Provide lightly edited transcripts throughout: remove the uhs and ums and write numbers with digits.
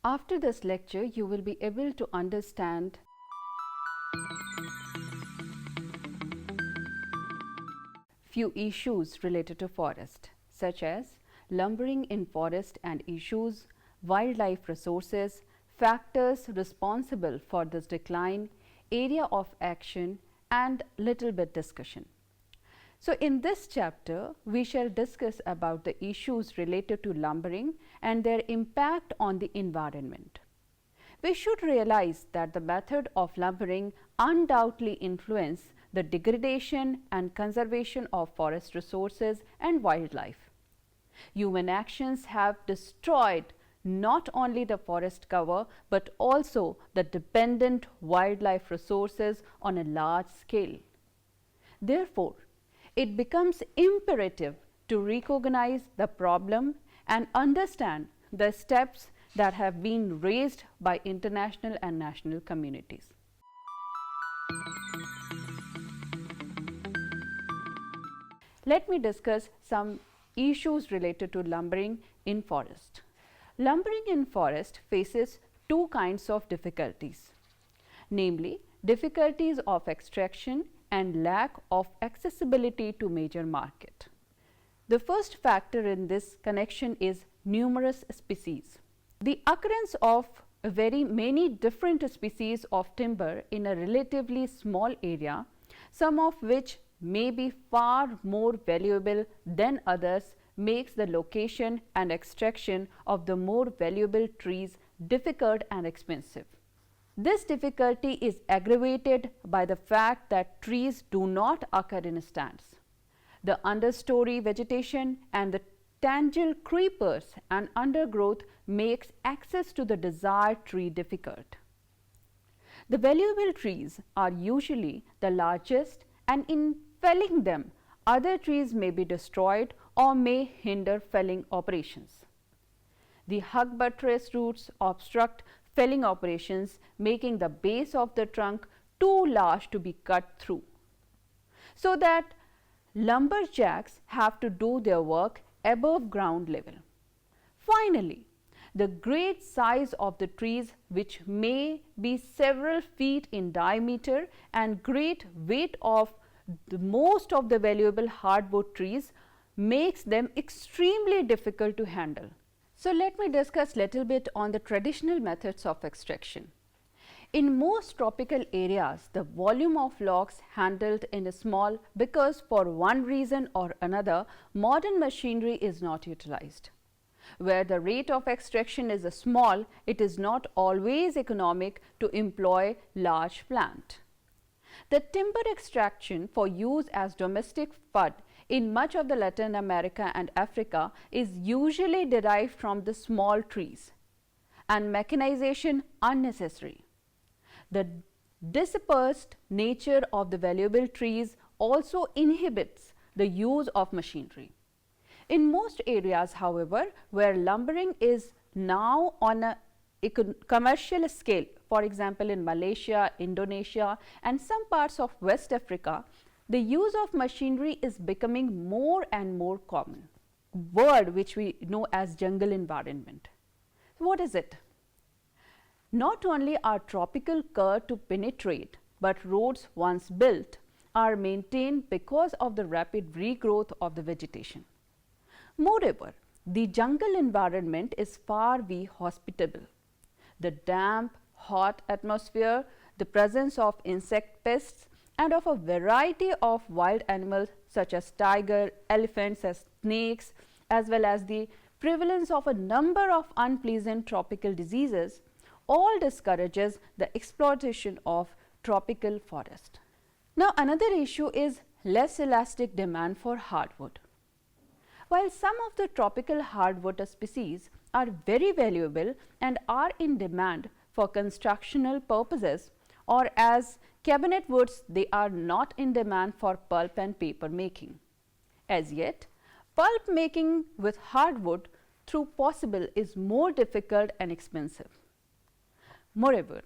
After this lecture, you will be able to understand few issues related to forest, such as lumbering in forest and issues, wildlife resources, factors responsible for this decline, area of action, and little bit discussion. So, in this chapter, we shall discuss about the issues related to lumbering and their impact on the environment. We should realize that the method of lumbering undoubtedly influence the degradation and conservation of forest resources and wildlife. Human actions have destroyed not only the forest cover but also the dependent wildlife resources on a large scale. Therefore, it becomes imperative to recognize the problem and understand the steps that have been raised by international and national communities. Let me discuss some issues related to lumbering in forest. Lumbering in forest faces two kinds of difficulties, namely difficulties of extraction and lack of accessibility to major market. The first factor in this connection is numerous species. The occurrence of very many different species of timber in a relatively small area, some of which may be far more valuable than others, makes the location and extraction of the more valuable trees difficult and expensive. This difficulty is aggravated by the fact that trees do not occur in stands. The understory vegetation and the tangle creepers and undergrowth makes access to the desired tree difficult. The valuable trees are usually the largest, and in felling them, other trees may be destroyed or may hinder felling operations. The hug buttress roots obstruct felling operations, making the base of the trunk too large to be cut through, so that lumberjacks have to do their work above ground level. Finally, the great size of the trees, which may be several feet in diameter, and great weight of most of the valuable hardwood trees makes them extremely difficult to handle. So, let me discuss little bit on the traditional methods of extraction. In most tropical areas, the volume of logs handled is small because for one reason or another, modern machinery is not utilized. Where the rate of extraction is small, it is not always economic to employ large plant. The timber extraction for use as domestic food in much of the Latin America and Africa is usually derived from the small trees and mechanization unnecessary. The dispersed nature of the valuable trees also inhibits the use of machinery. In most areas, however, where lumbering is now on a commercial scale, for example in Malaysia, Indonesia and some parts of West Africa, the use of machinery is becoming more and more common. Word which we know as jungle environment. What is it? Not only are tropical cover to penetrate, but roads once built are maintained because of the rapid regrowth of the vegetation. Moreover, the jungle environment is far more hospitable. The damp, hot atmosphere, the presence of insect pests and of a variety of wild animals such as tiger, elephants, as snakes, as well as the prevalence of a number of unpleasant tropical diseases all discourages the exploitation of tropical forest. Now, another issue is less elastic demand for hardwood. While some of the tropical hardwood species are very valuable and are in demand for constructional purposes or as cabinet woods, they are not in demand for pulp and paper making. As yet, pulp making with hardwood though possible is more difficult and expensive. Moreover,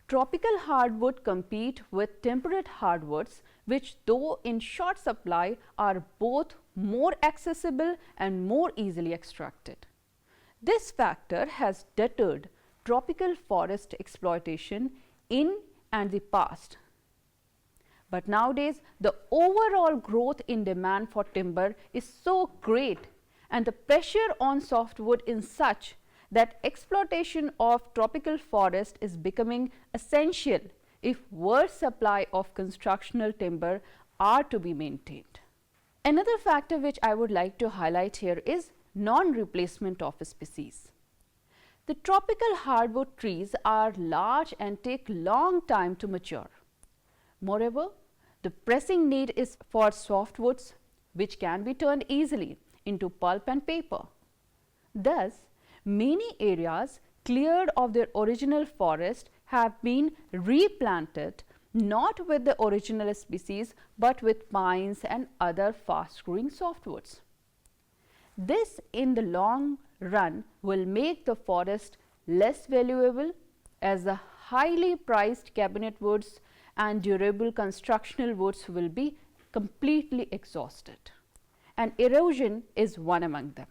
tropical hardwood compete with temperate hardwoods, which though in short supply are both more accessible and more easily extracted. This factor has deterred tropical forest exploitation in and the past. But nowadays, the overall growth in demand for timber is so great and the pressure on softwood is such that exploitation of tropical forest is becoming essential if world supply of constructional timber are to be maintained. Another factor which I would like to highlight here is non-replacement of species. The tropical hardwood trees are large and take long time to mature. Moreover, the pressing need is for softwoods which can be turned easily into pulp and paper. Thus, many areas cleared of their original forest have been replanted not with the original species but with pines and other fast growing softwoods. This in the long run will make the forest less valuable as the highly priced cabinet woods and durable constructional woods will be completely exhausted, and erosion is one among them.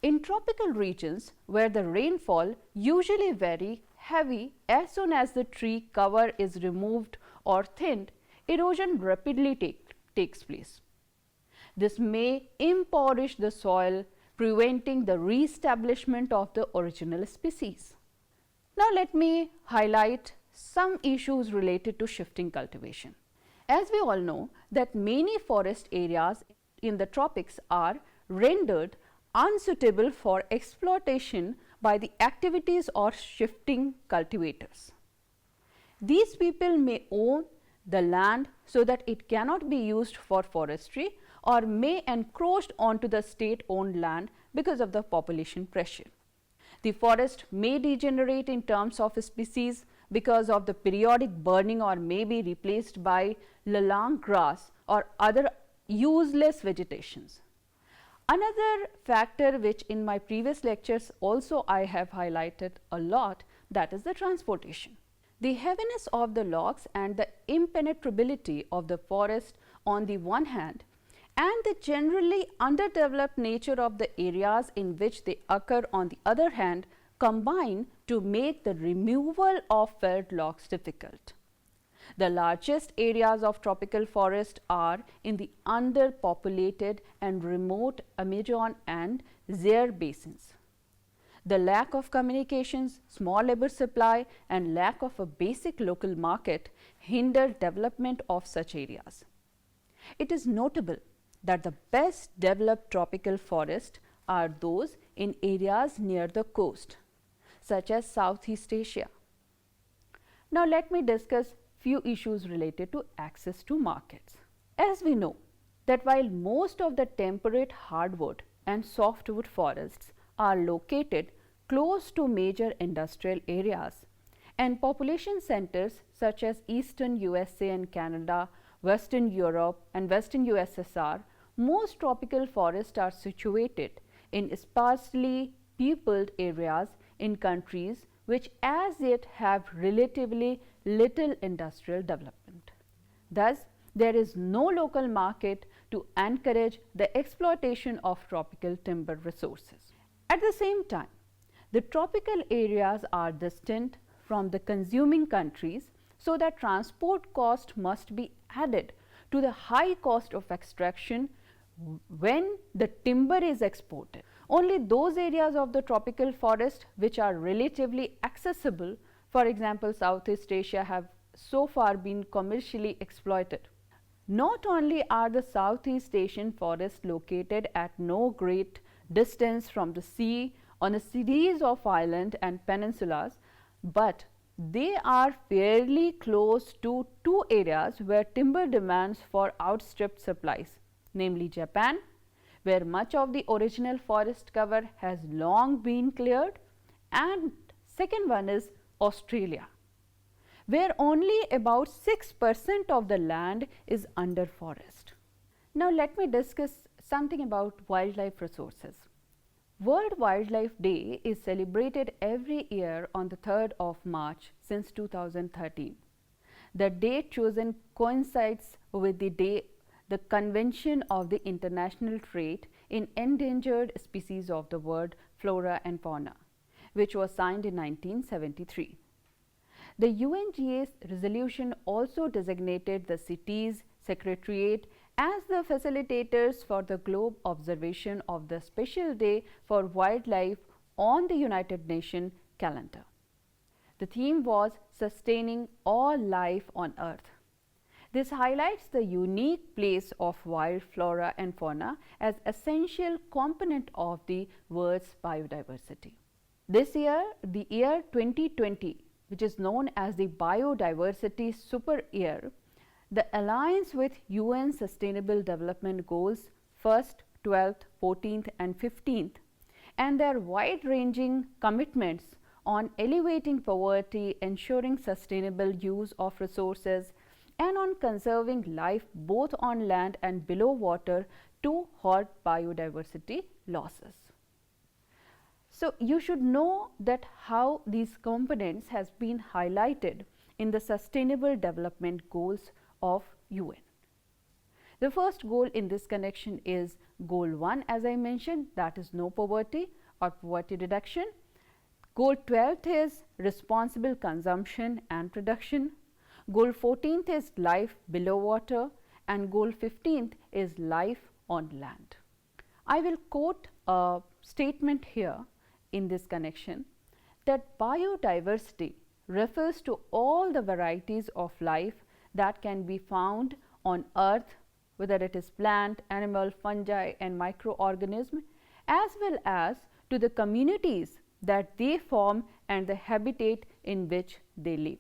In tropical regions where the rainfall usually very heavy, as soon as the tree cover is removed or thinned, erosion rapidly takes place. This may impoverish the soil, preventing the re-establishment of the original species. Now let me highlight some issues related to shifting cultivation. As we all know that many forest areas in the tropics are rendered unsuitable for exploitation by the activities of shifting cultivators. These people may own the land so that it cannot be used for forestry or may encroach onto the state-owned land because of the population pressure. The forest may degenerate in terms of species because of the periodic burning or may be replaced by lalang grass or other useless vegetations. Another factor which in my previous lectures also I have highlighted a lot, that is the transportation. The heaviness of the logs and the impenetrability of the forest on the one hand and the generally underdeveloped nature of the areas in which they occur on the other hand combine to make the removal of felled logs difficult. The largest areas of tropical forest are in the underpopulated and remote Amazon and Zaire basins. The lack of communications, small labor supply and lack of a basic local market hinder development of such areas. It is notable that the best developed tropical forests are those in areas near the coast, such as Southeast Asia. Now let me discuss few issues related to access to markets. As we know that while most of the temperate hardwood and softwood forests are located close to major industrial areas and population centers such as eastern USA and Canada, western Europe and western USSR, most tropical forests are situated in sparsely peopled areas in countries which as yet have relatively little industrial development. Thus, there is no local market to encourage the exploitation of tropical timber resources. At the same time, the tropical areas are distant from the consuming countries, so that transport cost must be added to the high cost of extraction when the timber is exported. Only those areas of the tropical forest which are relatively accessible, for example, Southeast Asia, have so far been commercially exploited. Not only are the Southeast Asian forests located at no great distance from the sea on a series of islands and peninsulas, but they are fairly close to two areas where timber demands for outstripped supplies, namely Japan, where much of the original forest cover has long been cleared, and second one is Australia, where only about 6% of the land is under forest. Now let me discuss something about wildlife resources. World Wildlife Day is celebrated every year on the 3rd of March since 2013. The date chosen coincides with the Convention of the International Trade in Endangered Species of the World, Flora and Fauna, which was signed in 1973. The UNGA's resolution also designated the city's secretariat as the facilitators for the globe observation of the special day for wildlife on the United Nations calendar. The theme was Sustaining All Life on Earth. This highlights the unique place of wild flora and fauna as essential component of the world's biodiversity. This year, the year 2020, which is known as the Biodiversity Super Year, the alliance with UN Sustainable Development Goals 1st, 12th, 14th and 15th and their wide-ranging commitments on elevating poverty, ensuring sustainable use of resources and on conserving life both on land and below water to halt biodiversity losses. So, you should know that how these components has been highlighted in the Sustainable Development Goals of UN. The first goal in this connection is Goal 1, as I mentioned, that is no poverty or poverty reduction. Goal 12th is responsible consumption and production. Goal 14th is life below water and goal 15th is life on land. I will quote a statement here in this connection that biodiversity refers to all the varieties of life that can be found on earth, whether it is plant, animal, fungi and microorganism, as well as to the communities that they form and the habitat in which they live.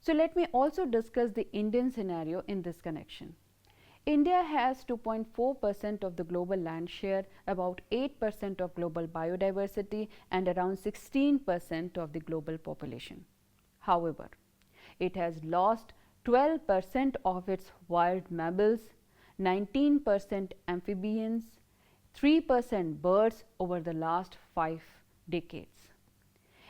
So, let me also discuss the Indian scenario in this connection. India has 2.4% of the global land share, about 8% of global biodiversity and around 16% of the global population. However, it has lost 12% of its wild mammals, 19% amphibians, 3% birds over the last 5 decades.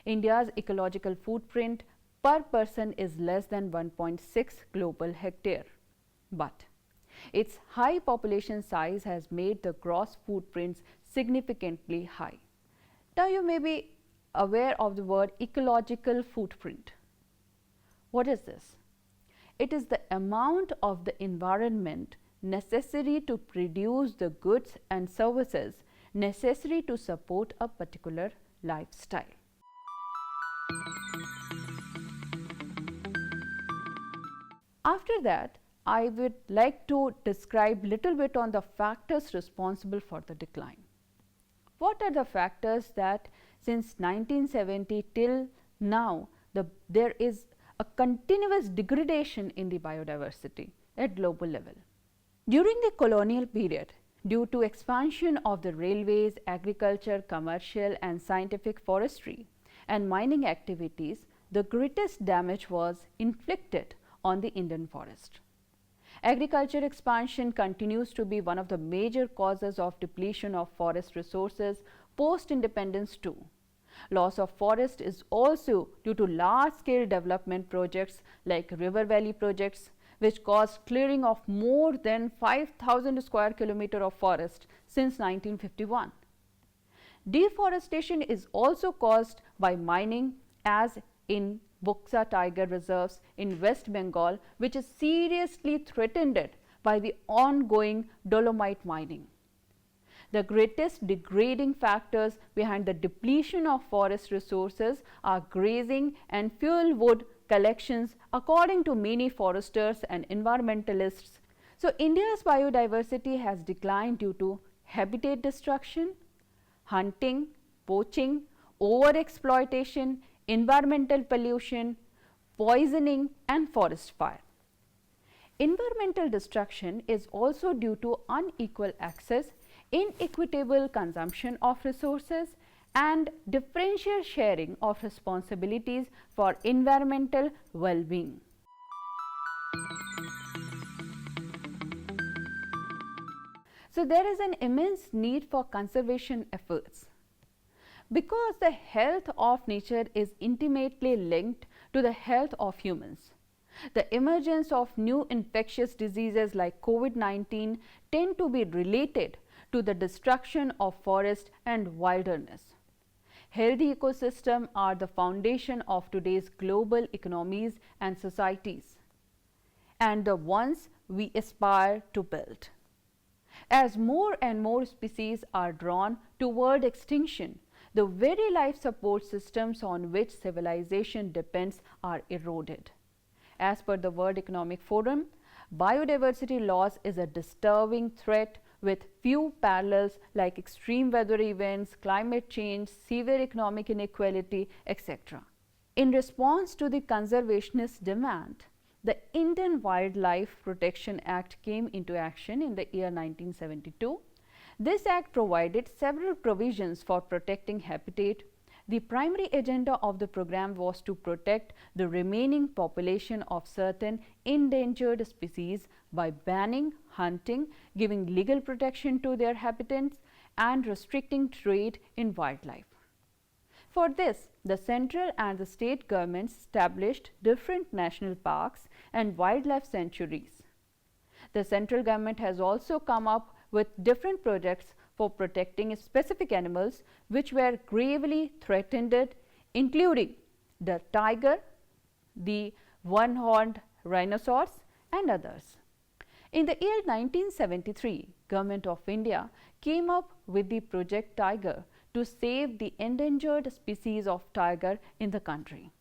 India's ecological footprint per person is less than 1.6 global hectare, but its high population size has made the gross footprints significantly high. Now, you may be aware of the word ecological footprint. What is this? It is the amount of the environment necessary to produce the goods and services necessary to support a particular lifestyle. After that, I would like to describe little bit on the factors responsible for the decline. What are the factors that since 1970 till now there is a continuous degradation in the biodiversity at global level? During the colonial period, due to expansion of the railways, agriculture, commercial and scientific forestry and mining activities, the greatest damage was inflicted on the Indian forest. Agriculture expansion continues to be one of the major causes of depletion of forest resources post-independence too. Loss of forest is also due to large-scale development projects like river valley projects, which caused clearing of more than 5,000 square kilometers of forest since 1951. Deforestation is also caused by mining, as in Buksa tiger reserves in West Bengal, which is seriously threatened by the ongoing dolomite mining. The greatest degrading factors behind the depletion of forest resources are grazing and fuel wood collections, according to many foresters and environmentalists. So, India's biodiversity has declined due to habitat destruction, hunting, poaching, overexploitation, environmental pollution, poisoning and forest fire. Environmental destruction is also due to unequal access, inequitable consumption of resources and differential sharing of responsibilities for environmental well-being. So, there is an immense need for conservation efforts. Because the health of nature is intimately linked to the health of humans, the emergence of new infectious diseases like COVID-19 tend to be related to the destruction of forest and wilderness. Healthy ecosystems are the foundation of today's global economies and societies, and the ones we aspire to build. As more and more species are drawn toward extinction, the very life support systems on which civilization depends are eroded. As per the World Economic Forum, biodiversity loss is a disturbing threat with few parallels like extreme weather events, climate change, severe economic inequality, etc. In response to the conservationist demand, the Indian Wildlife Protection Act came into action in the year 1972. This act provided several provisions for protecting habitat. The primary agenda of the program was to protect the remaining population of certain endangered species by banning hunting, giving legal protection to their habitats, and restricting trade in wildlife. For this, the central and the state governments established different national parks and wildlife sanctuaries. The central government has also come up with different projects for protecting specific animals which were gravely threatened, including the tiger, the one-horned rhinoceros, and others. In the year 1973, Government of India came up with the Project Tiger to save the endangered species of tiger in the country.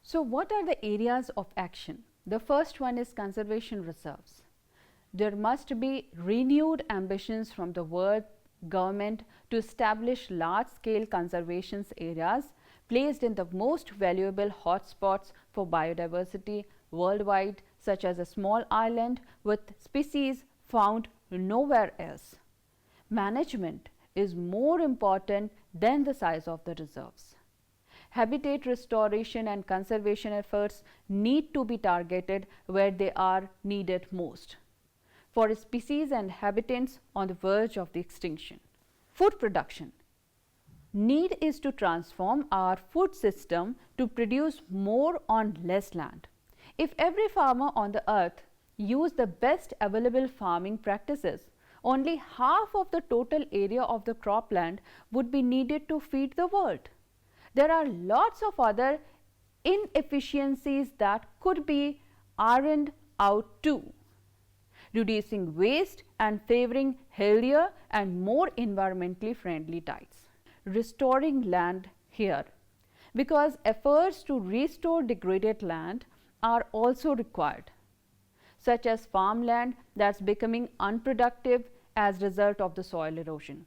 So, what are the areas of action? The first one is conservation reserves. There must be renewed ambitions from the world government to establish large-scale conservation areas placed in the most valuable hotspots for biodiversity worldwide, such as a small island with species found nowhere else. Management is more important than the size of the reserves. Habitat restoration and conservation efforts need to be targeted where they are needed most, for species and habitats on the verge of the extinction. Food production. Need is to transform our food system to produce more on less land. If every farmer on the earth used the best available farming practices, only half of the total area of the cropland would be needed to feed the world. There are lots of other inefficiencies that could be ironed out too, reducing waste and favoring healthier and more environmentally friendly diets. Restoring land here, because efforts to restore degraded land are also required, such as farmland that's becoming unproductive as a result of the soil erosion.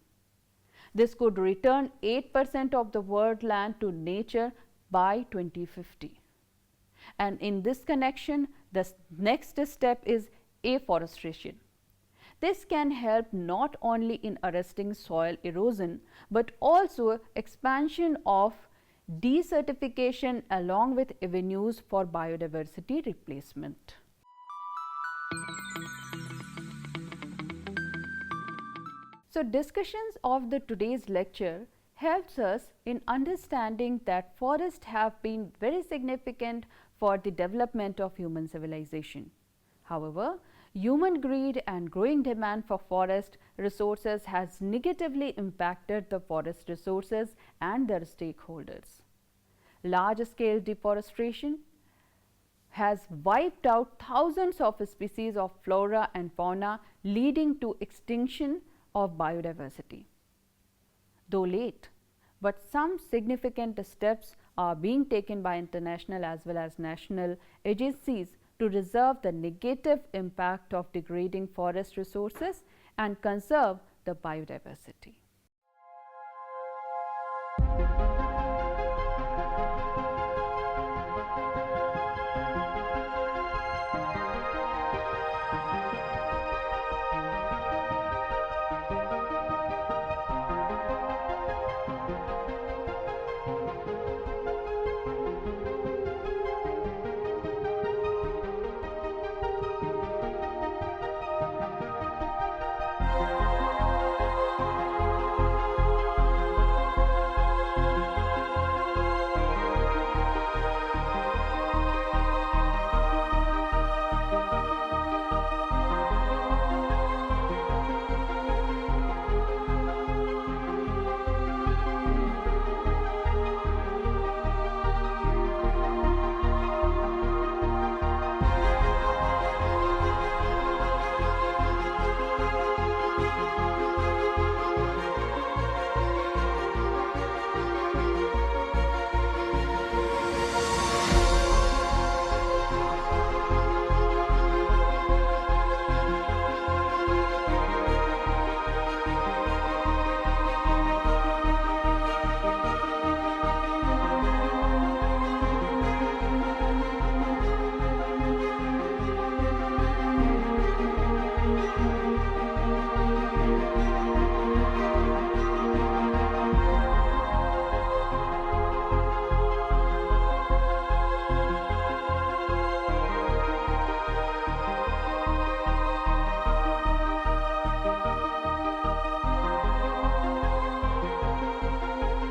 This could return 8% of the world land to nature by 2050. And in this connection, the next step is afforestation. This can help not only in arresting soil erosion, but also expansion of desertification along with avenues for biodiversity replacement. So, discussions of the today's lecture helps us in understanding that forests have been very significant for the development of human civilization. However, human greed and growing demand for forest resources has negatively impacted the forest resources and their stakeholders. Large-scale deforestation has wiped out thousands of species of flora and fauna, leading to extinction of biodiversity. Though late, but some significant steps are being taken by international as well as national agencies to reserve the negative impact of degrading forest resources and conserve the biodiversity.